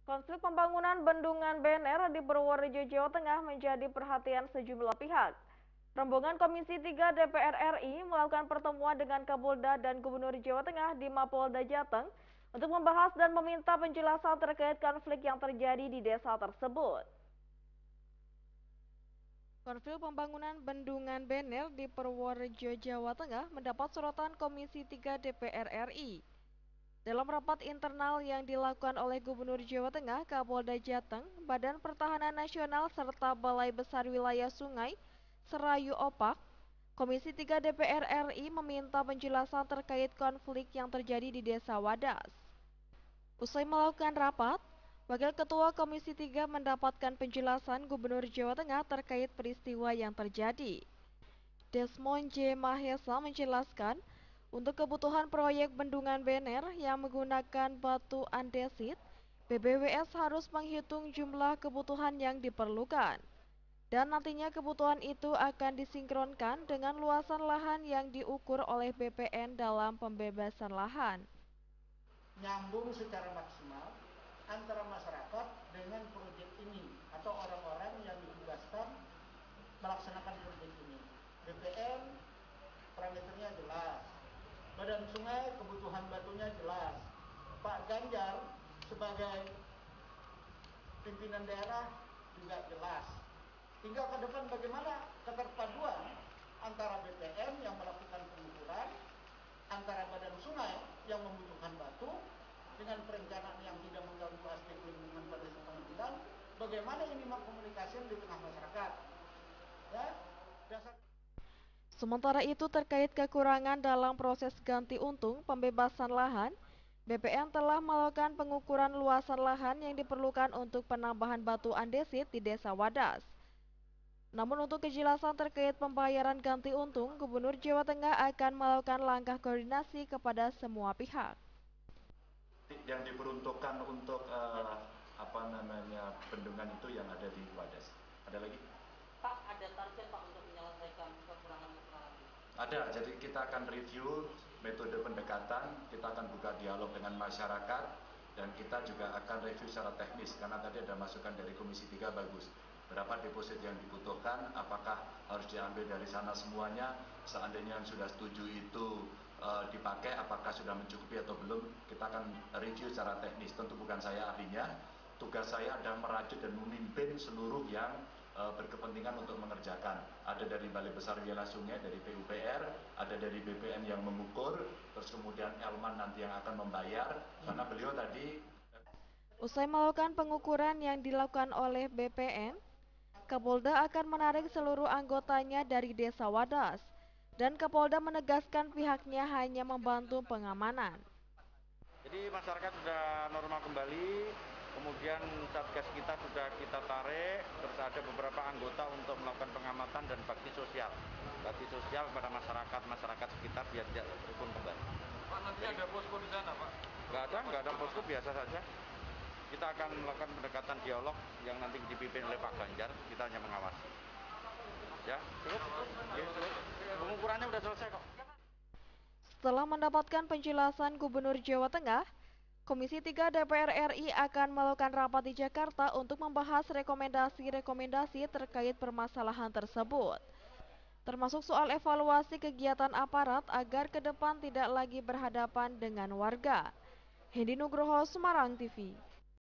Konflik pembangunan bendungan Bener di Purworejo, Jawa Tengah menjadi perhatian sejumlah pihak. Rombongan Komisi 3 DPR RI melakukan pertemuan dengan Kapolda dan Gubernur Jawa Tengah di Mapolda Jateng untuk membahas dan meminta penjelasan terkait konflik yang terjadi di desa tersebut. Konflik pembangunan bendungan Bener di Purworejo, Jawa Tengah mendapat sorotan Komisi 3 DPR RI. Dalam rapat internal yang dilakukan oleh Gubernur Jawa Tengah, Kapolda Jateng, Badan Pertahanan Nasional, serta Balai Besar Wilayah Sungai, Serayu Opak, Komisi 3 DPR RI meminta penjelasan terkait konflik yang terjadi di Desa Wadas. Usai melakukan rapat, Wakil Ketua Komisi 3 mendapatkan penjelasan Gubernur Jawa Tengah terkait peristiwa yang terjadi. Desmond J. Mahesa menjelaskan, untuk kebutuhan proyek bendungan Bener yang menggunakan batu andesit, BBWS harus menghitung jumlah kebutuhan yang diperlukan. Dan nantinya kebutuhan itu akan disinkronkan dengan luasan lahan yang diukur oleh BPN dalam pembebasan lahan. Nyambung secara maksimal antara masyarakat dengan proyek ini atau orang-orang yang ditugaskan melaksanakan proyek ini. BPN parameternya jelas, Badan Sungai kebutuhan batunya jelas, Pak Ganjar sebagai pimpinan daerah juga jelas. Tinggal ke depan bagaimana keterpaduan antara BPN yang melakukan pengukuran, antara Badan Sungai yang membutuhkan batu dengan perencanaan yang tidak mengganggu aspek lingkungan pada pengambilan, bagaimana ini mengkomunikasikan di tengah masyarakat. Ya, dasar. Sementara itu terkait kekurangan dalam proses ganti untung pembebasan lahan, BPN telah melakukan pengukuran luasan lahan yang diperlukan untuk penambahan batu andesit di Desa Wadas. Namun untuk kejelasan terkait pembayaran ganti untung, Gubernur Jawa Tengah akan melakukan langkah koordinasi kepada semua pihak. Yang diperuntukkan untuk bendungan itu yang ada di Wadas. Ada lagi? Pak, ada target Pak untuk menyelesaikan kekurangan-kekurangan? Ada, jadi kita akan review metode pendekatan, kita akan buka dialog dengan masyarakat, dan kita juga akan review secara teknis, karena tadi ada masukan dari Komisi 3 bagus. Berapa deposit yang dibutuhkan, apakah harus diambil dari sana semuanya, seandainya yang sudah setuju itu dipakai, apakah sudah mencukupi atau belum, kita akan review secara teknis. Tentu bukan saya ahlinya, tugas saya adalah merajut dan memimpin seluruh yang berkepentingan untuk mengerjakan. Ada dari Balai Besar Wilayah Sungai, dari PUPR, ada dari BPN yang mengukur, terus kemudian Elman nanti yang akan membayar, karena beliau tadi. Usai melakukan pengukuran yang dilakukan oleh BPN, Kapolda akan menarik seluruh anggotanya dari Desa Wadas, dan Kapolda menegaskan pihaknya hanya membantu pengamanan. Jadi masyarakat sudah normal kembali, kemudian satgas kita sudah kita tarik, terus ada beberapa anggota untuk melakukan pengamatan dan bakti sosial kepada masyarakat sekitar biar tidak rukun kembali. Pak, nanti ada posko di sana, Pak? Nggak ada posko, biasa saja. Kita akan melakukan pendekatan dialog yang nanti dipimpin oleh Pak Ganjar, kita hanya mengawasi. Ya, cukup? Ya, cukup. Pengukurannya sudah selesai kok. Setelah mendapatkan penjelasan Gubernur Jawa Tengah, Komisi 3 DPR RI akan melakukan rapat di Jakarta untuk membahas rekomendasi-rekomendasi terkait permasalahan tersebut, termasuk soal evaluasi kegiatan aparat agar ke depan tidak lagi berhadapan dengan warga. Hendy Nugroho, Semarang TV.